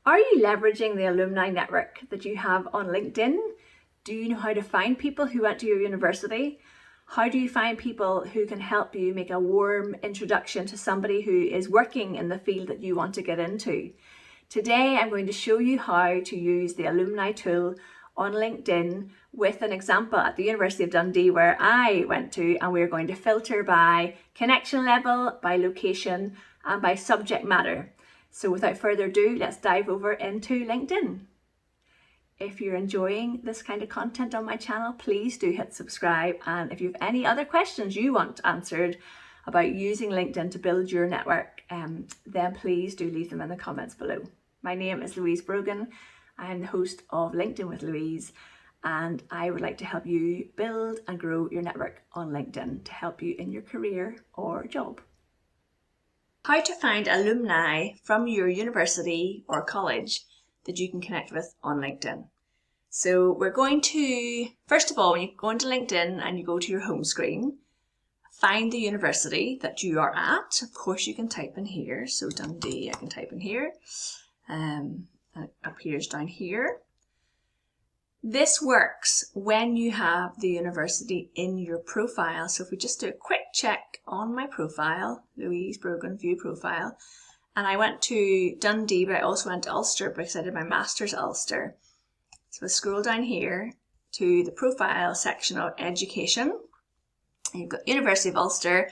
Are you leveraging the alumni network that you have on LinkedIn? Do you know how to find people who went to your university? How do you find people who can help you make a warm introduction to somebody who is working in the field that you want to get into? Today, I'm going to show you how to use the alumni tool on LinkedIn with an example at the University of Dundee where I went to, and we're going to filter by connection level, by location, and by subject matter. So without further ado, let's dive over into LinkedIn. If you're enjoying this kind of content on my channel, please do hit subscribe. And if you have any other questions you want answered about using LinkedIn to build your network, then please do leave them in the comments below. My name is Louise Brogan. I'm the host of LinkedIn with Louise, and I would like to help you build and grow your network on LinkedIn to help you in your career or job. How to find alumni from your university or college that you can connect with on LinkedIn. So we're going to, first of all, when you go into LinkedIn and you go to your home screen, find the university that you are at. Of course, you can type in here. So Dundee, I can type in here. And it appears down here. This works when you have the university in your profile. So if we just do a quick check on my profile, Louise Brogan View Profile, and I went to Dundee, but I also went to Ulster because I did my Master's at Ulster. So I scroll down here to the profile section of education. And you've got University of Ulster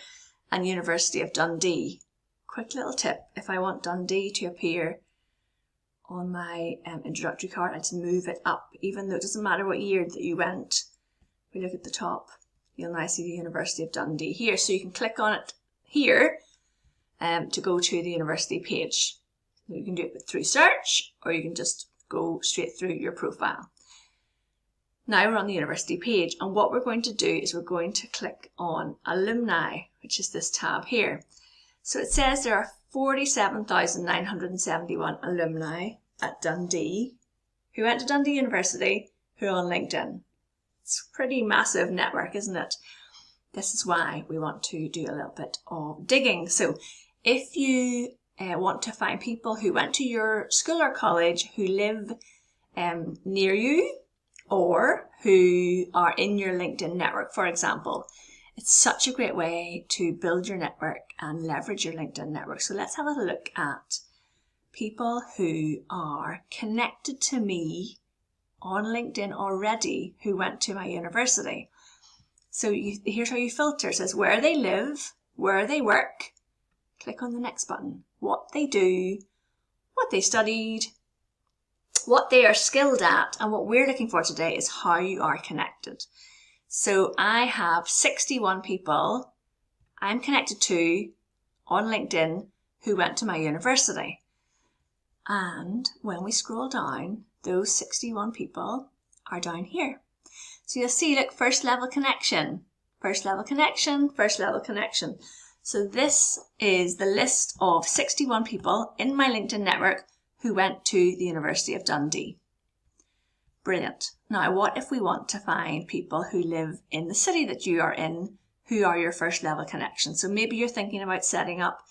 and University of Dundee. Quick little tip, if I want Dundee to appear on my introductory card, I just move it up, even though it doesn't matter what year that you went. If we look at the top, you'll now see the University of Dundee here. So you can click on it here to go to the university page. You can do it through search, or you can just go straight through your profile. Now we're on the university page, and what we're going to do is we're going to click on Alumni, which is this tab here. So it says there are 47,971 alumni at Dundee who went to Dundee University who are on LinkedIn. It's a pretty massive network, isn't it? This is why we want to do a little bit of digging. So if you want to find people who went to your school or college who live near you or who are in your LinkedIn network, for example, it's such a great way to build your network and leverage your LinkedIn network. So let's have a look at people who are connected to me on LinkedIn already who went to my university. So here's how you filter. It says where they live, where they work. Click on the next button. What they do, what they studied, what they are skilled at, and what we're looking for today is how you are connected. So I have 61 people I'm connected to on LinkedIn who went to my university. And when we scroll down, those 61 people are down here. So you'll see, look, first level connection, first level connection, first level connection. So this is the list of 61 people in my LinkedIn network who went to the University of Dundee. Brilliant. Now, what if we want to find people who live in the city that you are in, who are your first level connection? So maybe you're thinking about setting up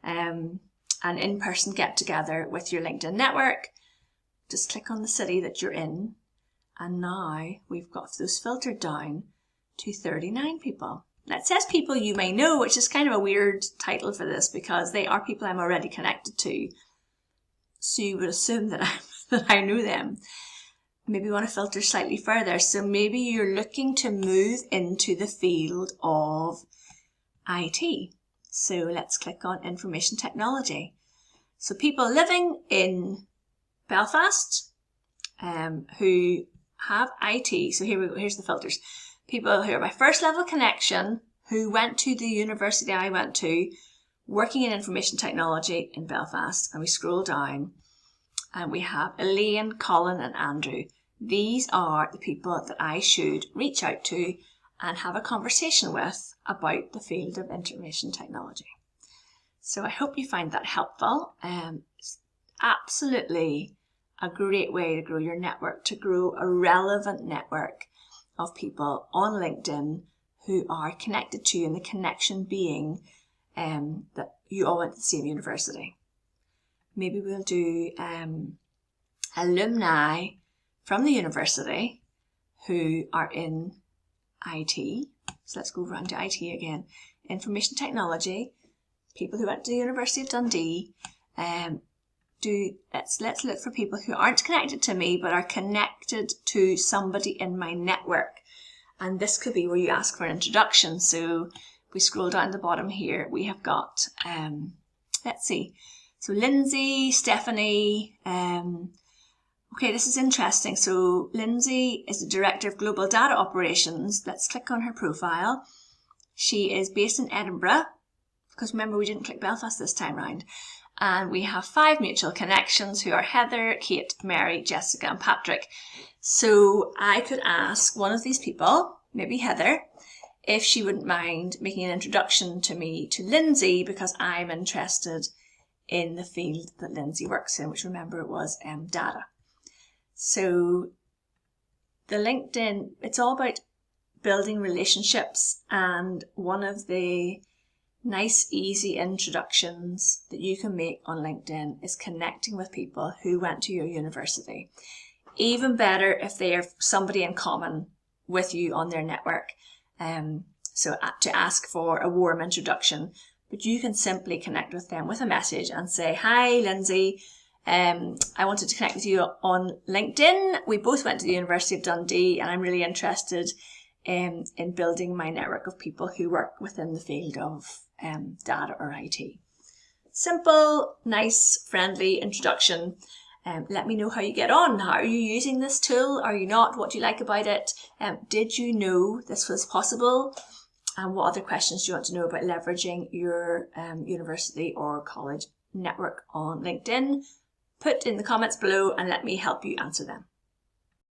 an in-person get-together with your LinkedIn network. Just click on the city that you're in. And now we've got those filtered down to 39 people. Now it says people you may know, which is kind of a weird title for this because they are people I'm already connected to. So you would assume that I know them. Maybe you want to filter slightly further. So maybe you're looking to move into the field of IT. So let's click on information technology. So people living in Belfast who have IT. So here's the filters. People who are my first level connection who went to the university I went to working in information technology in Belfast. And we scroll down and we have Elaine, Colin and Andrew. These are the people that I should reach out to and have a conversation with about the field of information technology. So I hope you find that helpful. It's absolutely a great way to grow your network, to grow a relevant network of people on LinkedIn who are connected to you, and the connection being that you all went to the same university. Maybe we'll do alumni from the university who are in IT. So let's go around to IT again. Information technology, people who went to the University of Dundee. Let's look for people who aren't connected to me but are connected to somebody in my network. And this could be where you ask for an introduction. So if we scroll down the bottom here, we have got, let's see. So Lindsay, Stephanie, okay, this is interesting. So Lindsay is the Director of Global Data Operations. Let's click on her profile. She is based in Edinburgh, because remember we didn't click Belfast this time round. And we have 5 mutual connections who are Heather, Kate, Mary, Jessica and Patrick. So I could ask one of these people, maybe Heather, if she wouldn't mind making an introduction to me to Lindsay, because I'm interested in the field that Lindsay works in, which remember it was data. So the LinkedIn, it's all about building relationships, and one of the nice, easy introductions that you can make on LinkedIn is connecting with people who went to your university. Even better if they are somebody in common with you on their network. So to ask for a warm introduction, but you can simply connect with them with a message and say, hi, Lindsay, I wanted to connect with you on LinkedIn. We both went to the University of Dundee and I'm really interested in building my network of people who work within the field of data or IT. Simple, nice, friendly introduction. Let me know how you get on. How are you using this tool? Are you not? What do you like about it? Did you know this was possible? And what other questions do you want to know about leveraging your university or college network on LinkedIn? Put in the comments below and let me help you answer them.